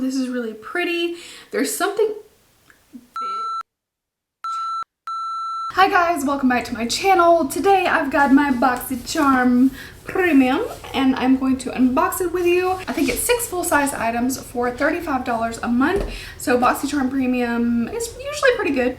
This is really pretty. There's something... Hi guys, welcome back to my channel. Today I've got my BOXYCHARM Premium and I'm going to unbox it with you. I think it's 6 full-size items for $35 a month. So BOXYCHARM Premium is usually pretty good.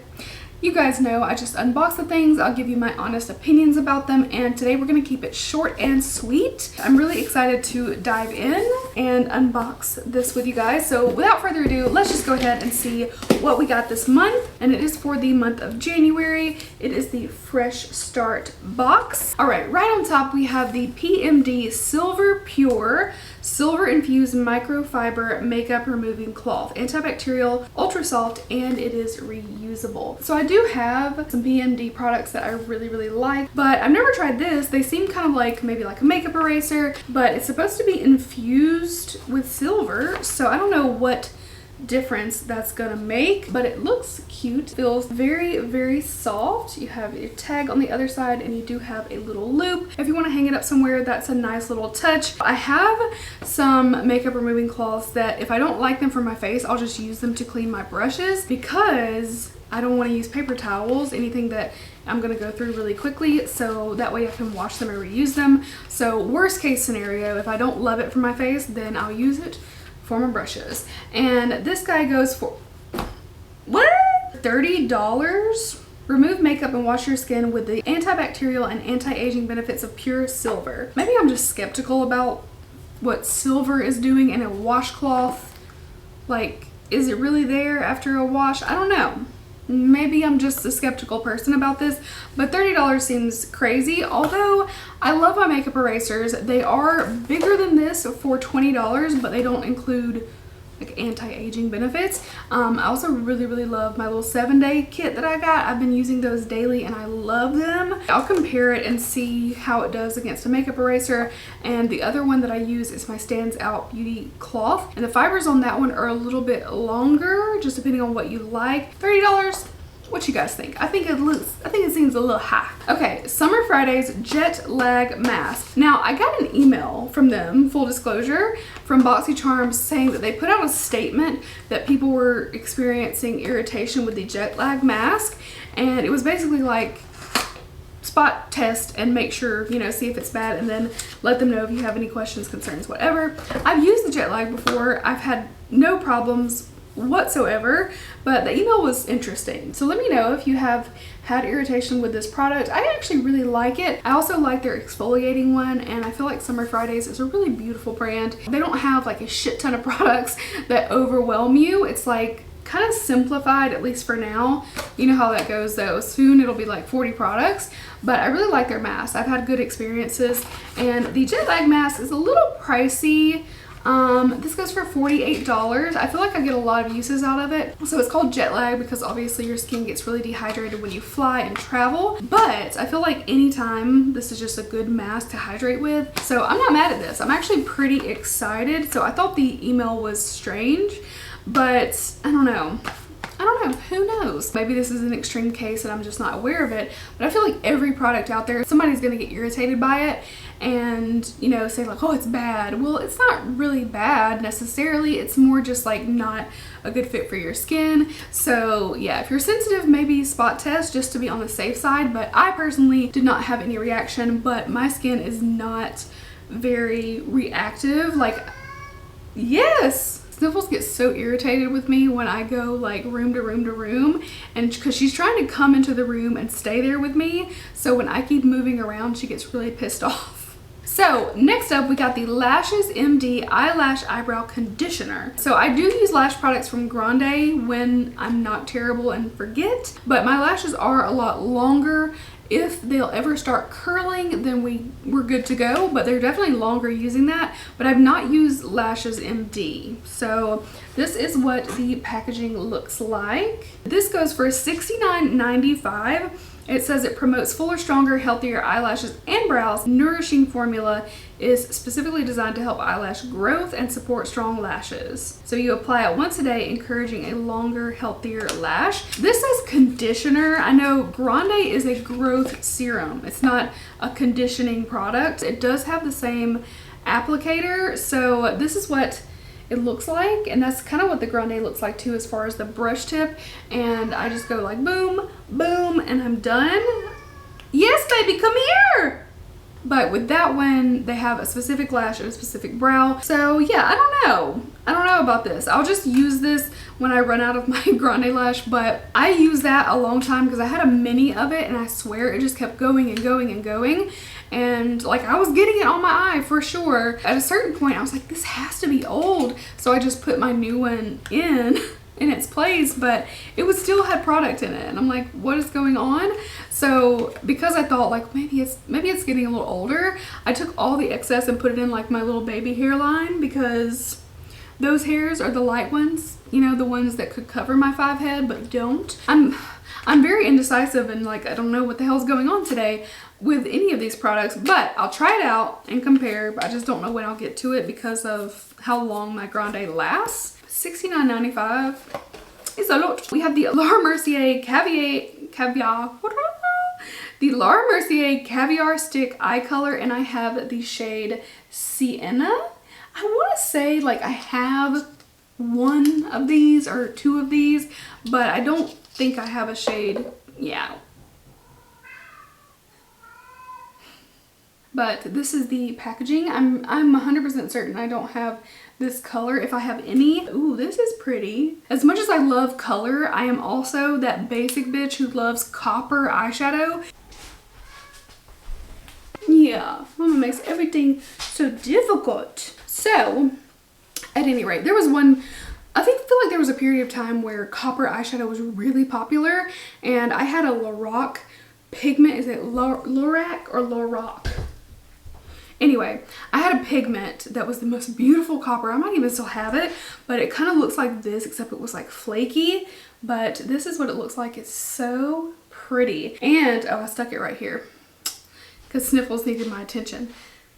You guys know I just unbox the things. I'll give you my honest opinions about them, and today we're going to keep it short and sweet. I'm really excited to dive in and unbox this with you guys. So without further ado, let's just go ahead and see what we got this month. And it is for the month of January. It is the Fresh Start box. All right, right on top we have the PMD Silver Pure Silver Infused Microfiber Makeup Removing Cloth, antibacterial, ultra soft, and it is reusable. So I do have some PMD products that I really like, but I've never tried this. They seem kind of like maybe like a makeup eraser, but it's supposed to be infused with silver, so I don't know what difference that's gonna make, but it looks cute. Feels very soft. You have your tag on the other side and you do have a little loop. If you want to hang it up somewhere, that's a nice little touch. I have some makeup removing cloths that if I don't like them for my face, I'll just use them to clean my brushes because I don't want to use paper towels, anything that I'm going to go through really quickly, so that way I can wash them and reuse them. So worst case scenario, if I don't love it for my face, then I'll use it for my brushes. And this guy goes for what? $30. Remove makeup and wash your skin with the antibacterial and anti-aging benefits of pure silver. Maybe I'm just skeptical about what silver is doing in a washcloth. Like, is it really there after a wash? I don't know. Maybe I'm just a skeptical person about this, but $30 seems crazy. Although I love my makeup erasers. They are bigger than this for $20, but they don't include like anti-aging benefits. I also really love my little 7-day kit that I got. I've been using those daily and I love them. I'll compare it and see how it does against a makeup eraser. And the other one that I use is my Stands Out Beauty cloth, and the fibers on that one are a little bit longer, just depending on what you like. $30. What you guys think? I think it seems a little high. Okay, Summer Fridays Jet Lag Mask. Now, I got an email from them, full disclosure, from BOXYCHARM saying that they put out a statement that people were experiencing irritation with the jet lag mask, and it was basically like spot test and make sure, you know, see if it's bad and then let them know if you have any questions, concerns, whatever. I've used the jet lag before. I've had no problems whatsoever, but the email was interesting. So let me know if you have had irritation with this product. I actually really like it. I also like their exfoliating one, and I feel like Summer Fridays is a really beautiful brand. They don't have like a shit ton of products that overwhelm you. It's like kind of simplified, at least for now. You know how that goes though. Soon it'll be like 40 products, but I really like their mask. I've had good experiences, and the jet lag mask is a little pricey. This goes for $48. I feel like I get a lot of uses out of it. So it's called jet lag because obviously your skin gets really dehydrated when you fly and travel, but I feel like anytime this is just a good mask to hydrate with. So I'm not mad at this. I'm actually pretty excited. So I thought the email was strange, but I don't know. Who knows? Maybe this is an extreme case and I'm just not aware of it, but I feel like every product out there, somebody's gonna get irritated by it and, you know, say like, oh, it's bad. Well, it's not really bad necessarily. It's more just like not a good fit for your skin. So yeah, if you're sensitive, maybe spot test just to be on the safe side, but I personally did not have any reaction, but my skin is not very reactive. Like, yes! Sniffles get so irritated with me when I go like room to room, and because she's trying to come into the room and stay there with me, so when I keep moving around she gets really pissed off. So next up we got the Lashes MD Eyelash Eyebrow Conditioner. So I do use lash products from Grande when I'm not terrible and forget, but my lashes are a lot longer. If they'll ever start curling, then we're good to go, but they're definitely longer using that. But I've not used Lashes MD. So this is what the packaging looks like. This goes for $69.95. It says it promotes fuller, stronger, healthier eyelashes and brows. Nourishing formula is specifically designed to help eyelash growth and support strong lashes. So you apply it once a day, encouraging a longer, healthier lash. This says conditioner. I know Grande is a growth serum. It's not a conditioning product. It does have the same applicator. So this is what it looks like, and that's kind of what the Grande looks like too as far as the brush tip. And I just go like boom, boom, and I'm done. Yes, baby, come here. But with that one, they have a specific lash and a specific brow. So yeah, I don't know. I don't know about this. I'll just use this when I run out of my Grande lash, but I used that a long time because I had a mini of it and I swear it just kept going and going and going. And like I was getting it on my eye for sure. At a certain point, I was like, this has to be old. So I just put my new one in its place, but it was still had product in it. And I'm like, what is going on? So because I thought like maybe it's getting a little older, I took all the excess and put it in like my little baby hairline, because those hairs are the light ones, you know, the ones that could cover my 5 head but don't. I'm very indecisive and like I don't know what the hell's going on today with any of these products, but I'll try it out and compare, but I just don't know when I'll get to it because of how long my Grande lasts. $69.95 is a lot. We have the Laura Mercier Caviar. The Laura Mercier Caviar Stick Eye Color, and I have the shade Sienna. I want to say like I have one of these or 2 of these, but I don't think I have a shade. Yeah. But this is the packaging. I'm 100% certain I don't have this color, if I have any. Ooh, this is pretty. As much as I love color, I am also that basic bitch who loves copper eyeshadow. Yeah, Mama makes everything so difficult. So, at any rate, there was one, I feel like there was a period of time where copper eyeshadow was really popular, and I had a Lorac pigment. Is it Lorac or Lorac? Anyway, I had a pigment that was the most beautiful copper. I might even still have it, but it kind of looks like this, except it was like flaky. But this is what it looks like. It's so pretty. And, oh, I stuck it right here because Sniffles needed my attention.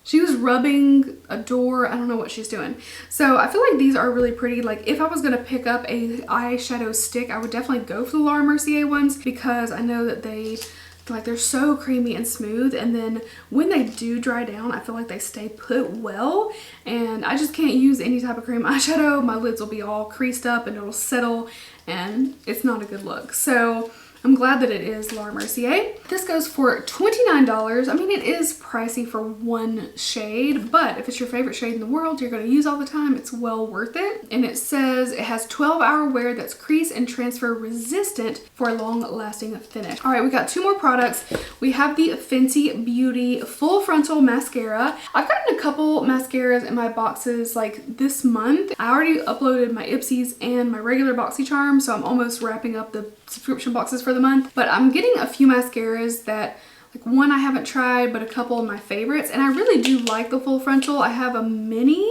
She was rubbing a door. I don't know what she's doing. So I feel like these are really pretty. Like if I was going to pick up a eyeshadow stick, I would definitely go for the Laura Mercier ones because I know that they're so creamy and smooth, and then when they do dry down, I feel like they stay put well, and I just can't use any type of cream eyeshadow. My lids will be all creased up and it'll settle, and it's not a good look. So I'm glad that it is Laura Mercier. This goes for $29. I mean, it is pricey for one shade, but if it's your favorite shade in the world, you're going to use all the time, it's well worth it. And it says it has 12-hour wear that's crease and transfer resistant for a long-lasting finish. All right, we got 2 more products. We have the Fenty Beauty Full Frontal Mascara. I've gotten a couple mascaras in my boxes like this month. I already uploaded my Ipsies and my regular BOXYCHARM, so I'm almost wrapping up the subscription boxes for the month. But I'm getting a few mascaras that, like one I haven't tried, but a couple of my favorites. And I really do like the Full Frontal. I have a mini,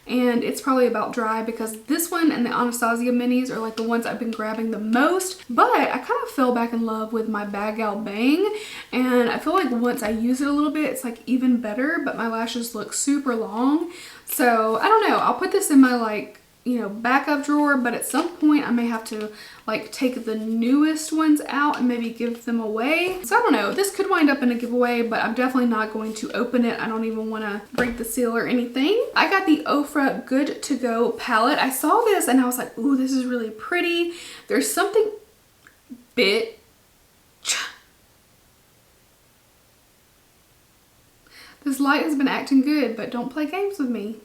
and it's probably about dry because this one and the Anastasia minis are like the ones I've been grabbing the most. But I kind of fell back in love with my Bad Gal Bang, and I feel like once I use it a little bit, it's like even better, but my lashes look super long. So I don't know, I'll put this in my like, you know, backup drawer, but at some point I may have to like take the newest ones out and maybe give them away. So I don't know, this could wind up in a giveaway, but I'm definitely not going to open it. I don't even want to break the seal or anything. I got the Ofra Good To Go palette. I saw this and I was like, ooh, this is really pretty. There's something bit. This light has been acting good, but don't play games with me.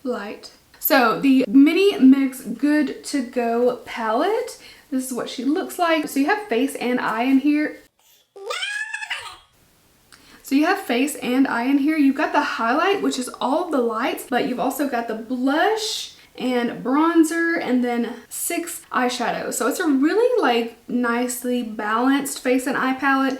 Light. So the Mini Mix Good To Go palette, this is what she looks like. So you have face and eye in here. You've got the highlight, which is all of the lights, but you've also got the blush and bronzer and then 6 eyeshadows. So it's a really like nicely balanced face and eye palette.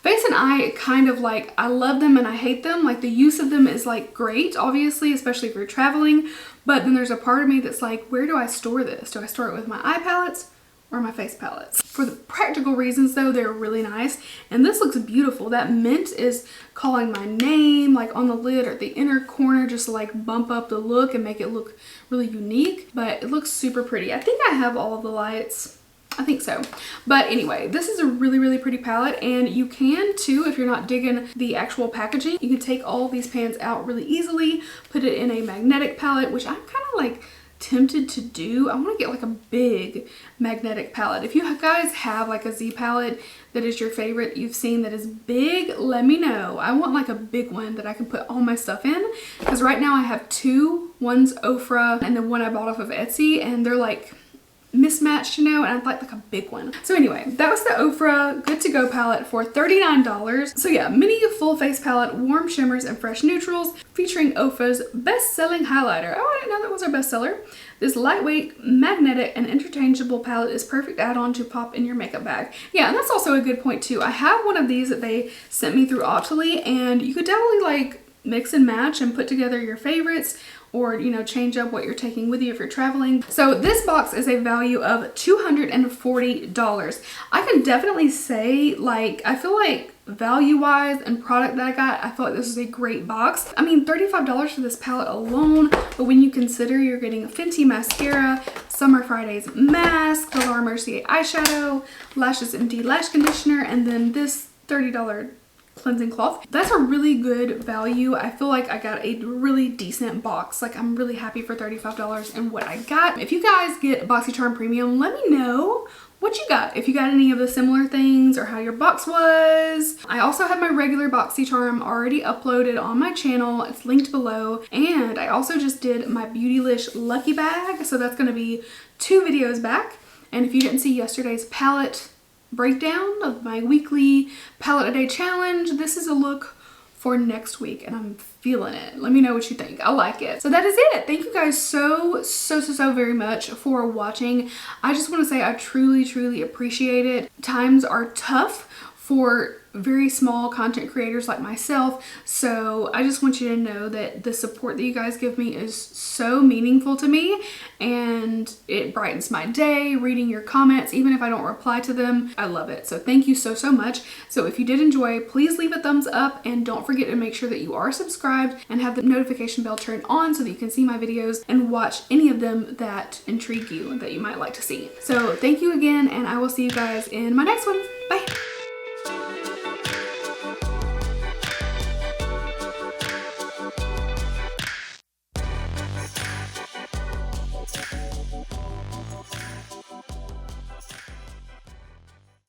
Face and eye, kind of like, I love them and I hate them. Like the use of them is like great, obviously, especially if you're traveling. But then there's a part of me that's like, where do I store this? Do I store it with my eye palettes or my face palettes? For the practical reasons though, they're really nice. And this looks beautiful. That mint is calling my name like on the lid or at the inner corner, just to like bump up the look and make it look really unique. But it looks super pretty. I think I have all of the lights. I think so. But anyway, this is a really, really pretty palette, and you can too, if you're not digging the actual packaging, you can take all these pans out really easily, put it in a magnetic palette, which I'm kind of like tempted to do. I want to get like a big magnetic palette. If you guys have like a Z palette that is your favorite, you've seen that is big, let me know. I want like a big one that I can put all my stuff in, because right now I have two. One's Ofra and then one I bought off of Etsy, and they're like mismatched, you know, and I'd like a big one. So anyway, that was the Ofra Good to Go palette for $39. So yeah, mini full face palette, warm shimmers and fresh neutrals, featuring Ofra's best-selling highlighter. Oh, I didn't know that was our bestseller. This lightweight, magnetic, and interchangeable palette is perfect add-on to pop in your makeup bag. Yeah, and that's also a good point too. I have one of these that they sent me through Octoly, and you could definitely like mix and match and put together your favorites, or, you know, change up what you're taking with you if you're traveling. So this box is a value of $240. I can definitely say, like, I feel like value-wise and product that I got, I feel like this is a great box. I mean, $35 for this palette alone, but when you consider you're getting Fenty mascara, Summer Fridays mask, the Laura Mercier eyeshadow, Lashes MD lash conditioner, and then this $30 cleansing cloth. That's a really good value. I feel like I got a really decent box. Like, I'm really happy for $35 and what I got. If you guys get BOXYCHARM Premium, let me know what you got. If you got any of the similar things or how your box was. I also have my regular BOXYCHARM already uploaded on my channel. It's linked below. And I also just did my Beautylish Lucky Bag. So that's going to be 2 videos back. And if you didn't see yesterday's palette breakdown of my weekly palette a day challenge, this is a look for next week, and I'm feeling it. Let me know what you think. I like it. So that is it. Thank you guys so very much for watching. I just want to say I truly appreciate it. Times are tough for very small content creators like myself, so I just want you to know that the support that you guys give me is so meaningful to me, and it brightens my day reading your comments. Even if I don't reply to them, I love it. So thank you so much. So if you did enjoy, please leave a thumbs up, and don't forget to make sure that you are subscribed and have the notification bell turned on so that you can see my videos and watch any of them that intrigue you that you might like to see. So thank you again, and I will see you guys in my next one. Bye.